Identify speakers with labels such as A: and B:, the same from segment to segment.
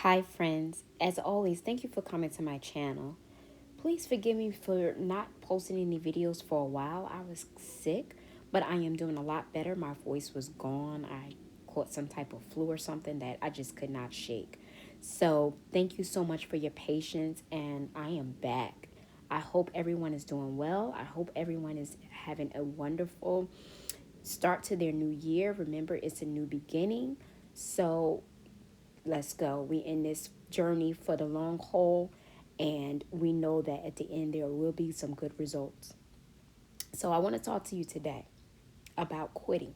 A: Hi, friends. As always, thank you for coming to my channel. Please forgive me for not posting any videos for a while. I was sick, but I am doing a lot better. My voice was gone. I caught some type of flu or something that I just could not shake. So, thank you so much for your patience, and I am back. I hope everyone is doing well. I hope everyone is having a wonderful start to their new year. Remember, it's a new beginning. So, let's go. We in this journey for the long haul, and we know that at the end there will be some good results. So I want to talk to you today about quitting.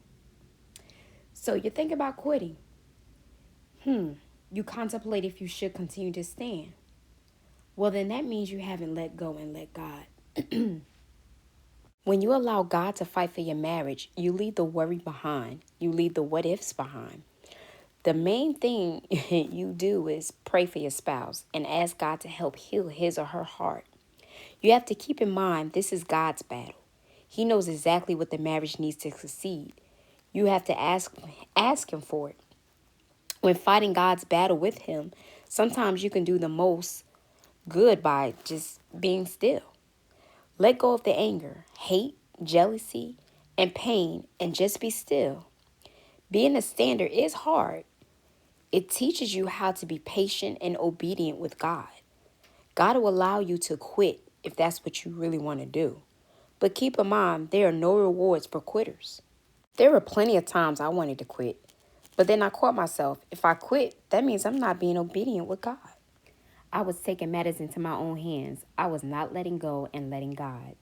A: So you think about quitting. You contemplate if you should continue to stand. Well, then that means you haven't let go and let God. When you allow God to fight for your marriage, you leave the worry behind. You leave the what ifs behind. The main thing you do is pray for your spouse and ask God to help heal his or her heart. You have to keep in mind this is God's battle. He knows exactly what the marriage needs to succeed. You have to ask him for it. When fighting God's battle with him, sometimes you can do the most good by just being still. Let go of the anger, hate, jealousy, and pain and just be still. Being a stander is hard. It teaches you how to be patient and obedient with God. God will allow you to quit if that's what you really want to do. But keep in mind, there are no rewards for quitters. There were plenty of times I wanted to quit, but then I caught myself. If I quit, that means I'm not being obedient with God. I was taking matters into my own hands. I was not letting go and letting God.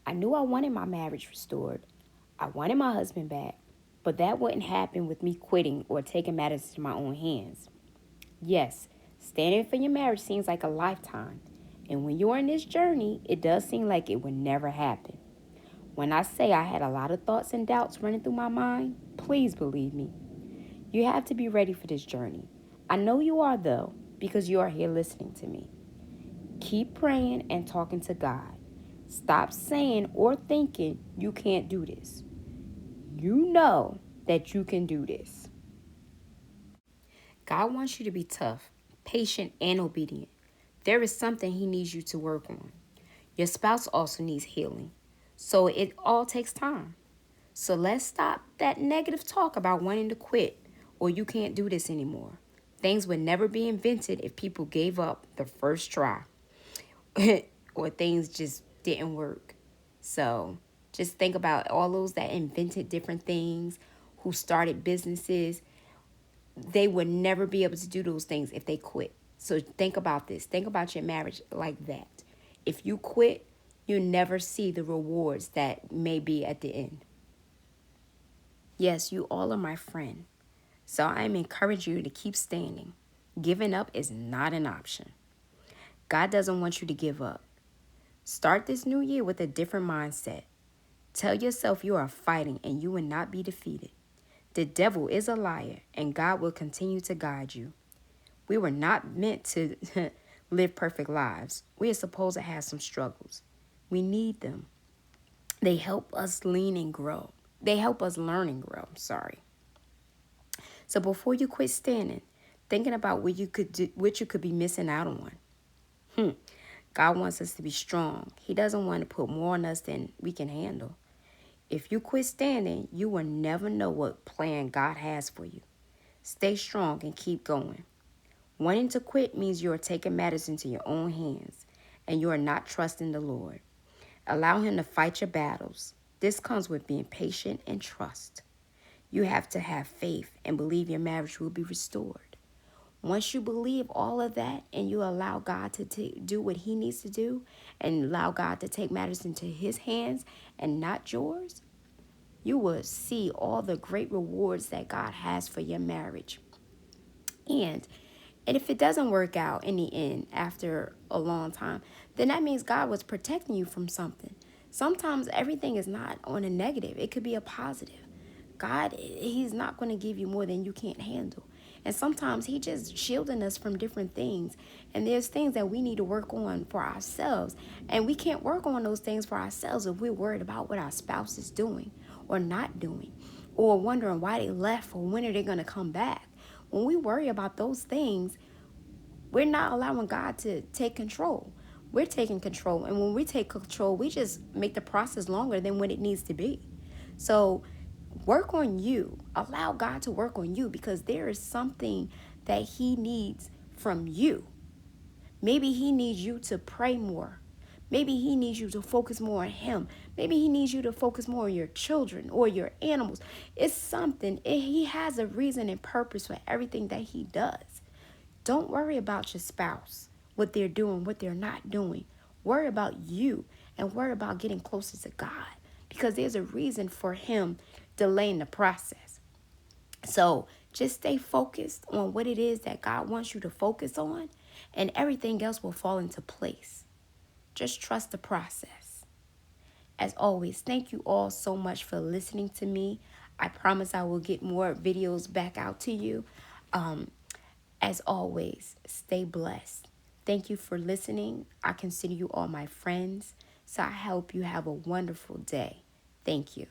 A: I knew I wanted my marriage restored. I wanted my husband back, but that wouldn't happen with me quitting or taking matters into my own hands. Yes, standing for your marriage seems like a lifetime. And when you're in this journey, it does seem like it would never happen. When I say I had a lot of thoughts and doubts running through my mind, please believe me. You have to be ready for this journey. I know you are, though, because you are here listening to me. Keep praying and talking to God. Stop saying or thinking you can't do this. You know that you can do this. God wants you to be tough, patient, and obedient. There is something He needs you to work on. Your spouse also needs healing. So it all takes time. So let's stop that negative talk about wanting to quit or you can't do this anymore. Things would never be invented if people gave up the first try or things just didn't work. So just think about all those that invented different things, who started businesses. They would never be able to do those things if they quit. So think about this. Think about your marriage like that. If you quit, you never see the rewards that may be at the end. Yes, you all are my friend. So I'm encouraging you to keep standing. Giving up is not an option. God doesn't want you to give up. Start this new year with a different mindset. Tell yourself you are fighting and you will not be defeated. The devil is a liar and God will continue to guide you. We were not meant to live perfect lives. We are supposed to have some struggles. We need them. They help us lean and grow. They help us learn and grow. Sorry. So before you quit standing, thinking about what you could do, what you could be missing out on. God wants us to be strong. He doesn't want to put more on us than we can handle. If you quit standing, you will never know what plan God has for you. Stay strong and keep going. Wanting to quit means you are taking matters into your own hands and you are not trusting the Lord. Allow Him to fight your battles. This comes with being patient and trust. You have to have faith and believe your marriage will be restored. Once you believe all of that and you allow God to do what He needs to do and allow God to take matters into His hands and not yours, you will see all the great rewards that God has for your marriage. And if it doesn't work out in the end after a long time, then that means God was protecting you from something. Sometimes everything is not on a negative. It could be a positive. God, He's not going to give you more than you can't handle. And sometimes He just shielding us from different things. And there's things that we need to work on for ourselves. And we can't work on those things for ourselves if we're worried about what our spouse is doing or not doing, or wondering why they left or when are they going to come back. When we worry about those things, We're not allowing God to take control. We're taking control. And when we take control, we just make the process longer than what it needs to be. So work on you. Allow God to work on you, because there is something that he needs from you. Maybe he needs you to pray more. Maybe he needs you to focus more on him. Maybe he needs you to focus more on your children or your animals. It's something. He has a reason and purpose for everything that he does. Don't worry about your spouse, what they're doing, what they're not doing. Worry about you, and worry about getting closer to God, because there's a reason for him delaying the process. So just stay focused on what it is that God wants you to focus on, and everything else will fall into place. Just trust the process. As always, thank you all so much for listening to me. I promise I will get more videos back out to you. As always, stay blessed. Thank you for listening. I consider you all my friends. So I hope you have a wonderful day. Thank you.